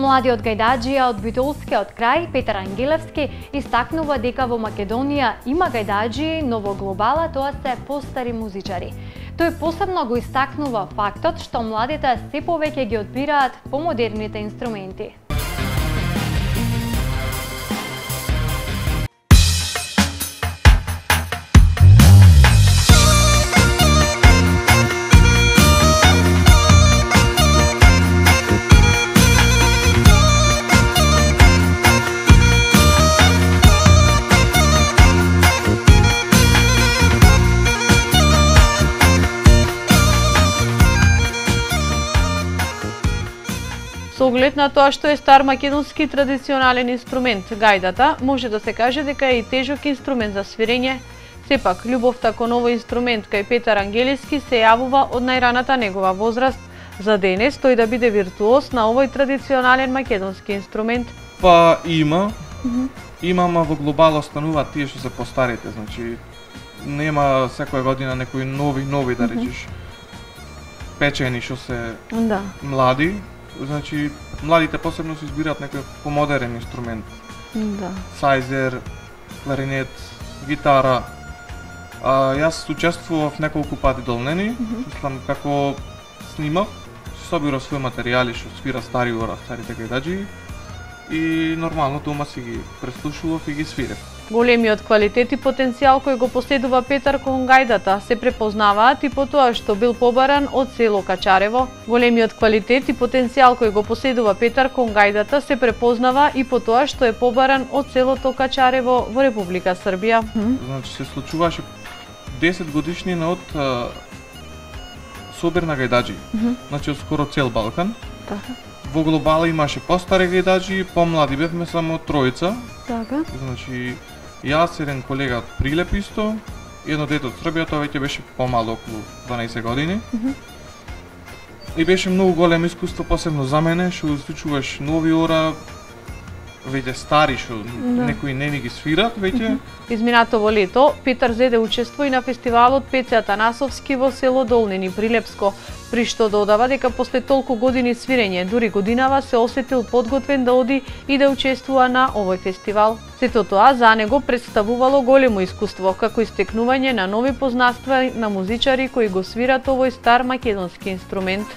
Младиот гајдаџија од Битолскиот крај, Петар Ангелевски, истакнува дека во Македонија има гајдаџии, но во глобала тоа се постари музичари. Тој посебно го истакнува фактот што младите се повеќе ги одбираат помодерните инструменти. Со оглед на тоа што е стар македонски традиционален инструмент, гајдата може да се каже дека е и тежок инструмент за свирење. Сепак, љубовта кон овој инструмент кај Петар Ангелевски се јавува од најраната негова возраст, за денес тој да биде виртуоз на овој традиционален македонски инструмент. Па има, ама во глобал остануваат тие што се постарите, значи нема секоја година некои нови да речеш печени што се млади. Значи, младите посебно се избираат некој помодерен инструмент. Сајзер, кларинет, гитара. Јас учествував неколку пати долнени, мислам како снимав, собирав своји материјали што свира старите гајдаџии и нормално дома си ги преслушував и ги свирев. Големиот квалитет и потенцијал кој го поседува Петар кон гајдата се препознаваат и по тоа што бил побаран од село Качарево. Големиот квалитет и потенцијал кој го поседува Петар кон гајдата се препознава и по тоа што е побаран од селото Качарево во Република Србија. Значи се случуваше 10 годишнина од собир на гајдаџи. Значи од скоро цел Балкан. Во глобала имаше постари гајдаџи, помлади бевме само тројца. Значи јас, еден колега од Прилеп исто, едно дете од Србија, тоа веќе беше помало, околу 12 години. И беше многу големо искуство, посебно за мене, што случуваш нови ора, веќе стари што некои не ги свират веќе. Изминатово лето Петар зеде учество и на фестивалот Пеце Атанасовски во село Долнени, Прилепско, при што додава дека после толку години свирење, дури годинава се осетил подготвен да оди и да учествува на овој фестивал. Сето тоа за него представувало големо искуство, како истекнување на нови познанства на музичари кои го свират овој стар македонски инструмент.